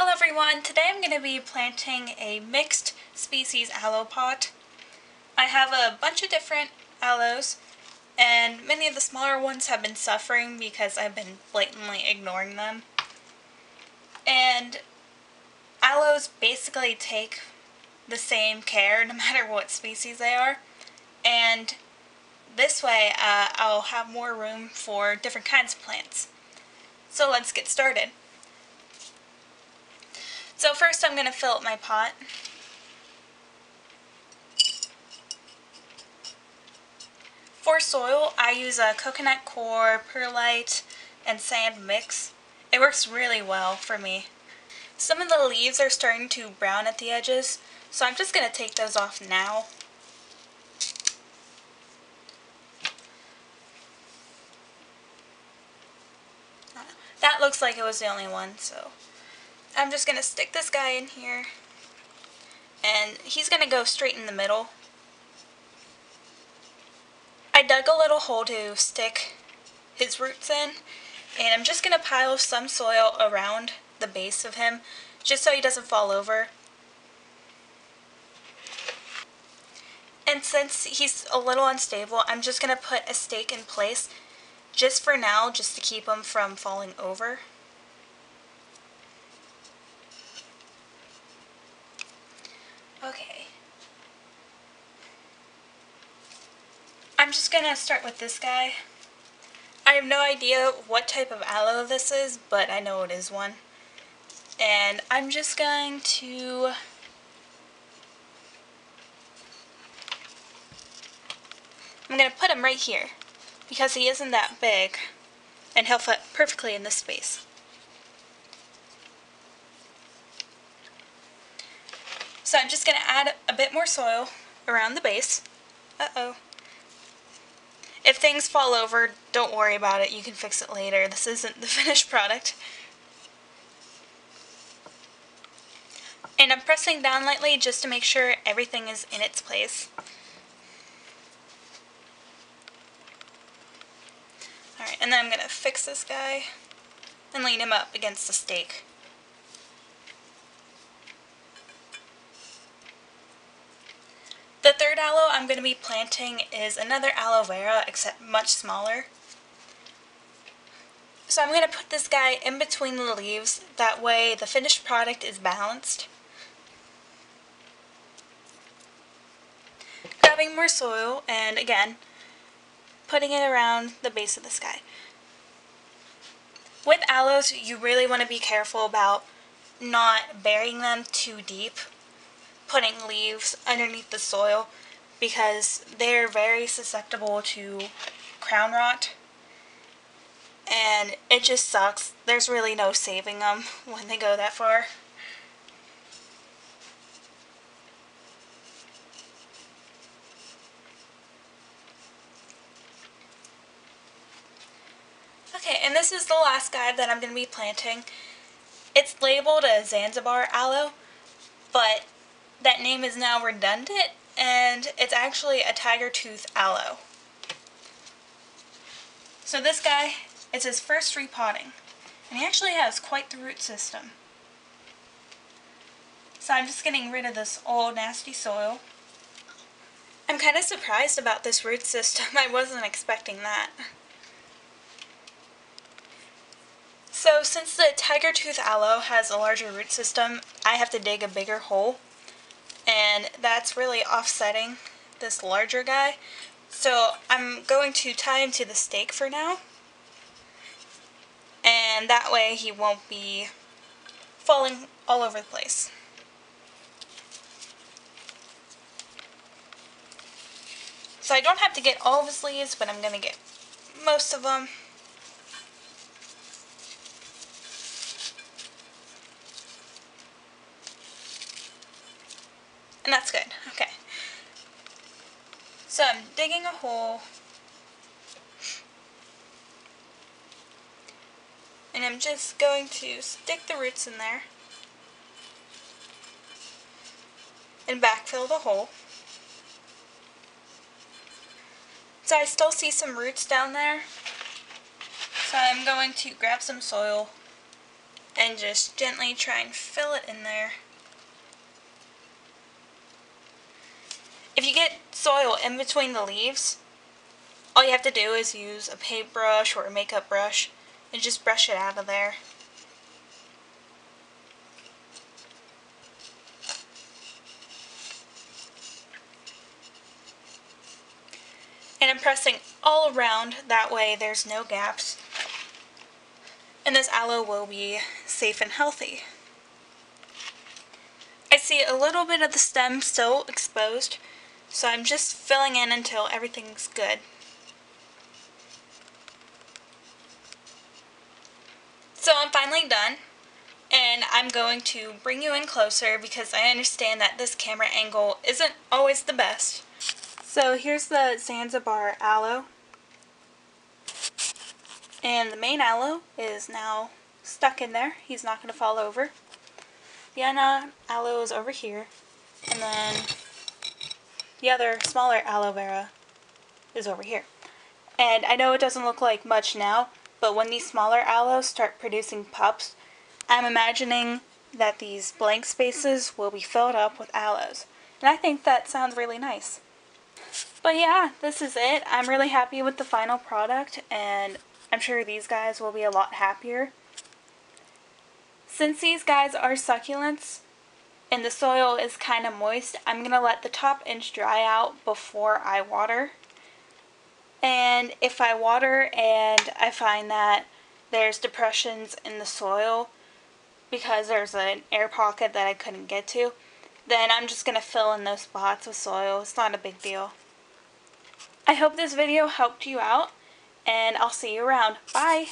Hello everyone, today I'm going to be planting a mixed species aloe pot. I have a bunch of different aloes and many of the smaller ones have been suffering because I've been blatantly ignoring them. And aloes basically take the same care no matter what species they are, and this way I'll have more room for different kinds of plants. So let's get started. So first I'm going to fill up my pot. For soil, I use a coconut coir, perlite, and sand mix. It works really well for me. Some of the leaves are starting to brown at the edges, so I'm just going to take those off now. That looks like it was the only one, so I'm just going to stick this guy in here, and he's going to go straight in the middle. I dug a little hole to stick his roots in, and I'm just going to pile some soil around the base of him just so he doesn't fall over. And since he's a little unstable, I'm just going to put a stake in place just for now, just to keep him from falling over. Okay. I'm just going to start with this guy. I have no idea what type of aloe this is, but I know it is one. And I'm just going to put him right here because he isn't that big and he'll fit perfectly in this space. So I'm just going to add a bit more soil around the base. Uh-oh. If things fall over, don't worry about it. You can fix it later. This isn't the finished product. And I'm pressing down lightly just to make sure everything is in its place. Alright, and then I'm going to fix this guy and lean him up against the stake. The third aloe I'm going to be planting is another aloe vera, except much smaller. So I'm going to put this guy in between the leaves, that way the finished product is balanced. Grabbing more soil and again putting it around the base of this guy. With aloes, you really want to be careful about not burying them too deep, putting leaves underneath the soil, because they're very susceptible to crown rot, and it just sucks. There's really no saving them when they go that far. Okay, and this is the last guy that I'm going to be planting. It's labeled a Zanzibar aloe, but that name is now redundant, and it's actually a tiger tooth aloe. So this guy, it's his first repotting, and he actually has quite the root system. So I'm just getting rid of this old nasty soil. I'm kind of surprised about this root system. I wasn't expecting that. So since the tiger tooth aloe has a larger root system, I have to dig a bigger hole, and that's really offsetting this larger guy. So I'm going to tie him to the stake for now, and that way he won't be falling all over the place. So I don't have to get all of his leaves, but I'm going to get most of them. And that's good. Okay. So I'm digging a hole, and I'm just going to stick the roots in there and backfill the hole. So I still see some roots down there, so I'm going to grab some soil and just gently try and fill it in there. If you get soil in between the leaves, all you have to do is use a paintbrush or a makeup brush and just brush it out of there. And I'm pressing all around, that way there's no gaps. And this aloe will be safe and healthy. I see a little bit of the stem still exposed, so I'm just filling in until everything's good. So I'm finally done, and I'm going to bring you in closer because I understand that this camera angle isn't always the best. So here's the Zanzibar aloe, and the main aloe is now stuck in there. He's not going to fall over. The aloe is over here, and then the other smaller aloe vera is over here. And I know it doesn't look like much now, but when these smaller aloes start producing pups, I'm imagining that these blank spaces will be filled up with aloes. And I think that sounds really nice. But yeah, this is it. I'm really happy with the final product, and I'm sure these guys will be a lot happier. Since these guys are succulents and the soil is kind of moist, I'm going to let the top inch dry out before I water. And if I water and I find that there's depressions in the soil because there's an air pocket that I couldn't get to, then I'm just going to fill in those spots with soil. It's not a big deal. I hope this video helped you out, and I'll see you around. Bye!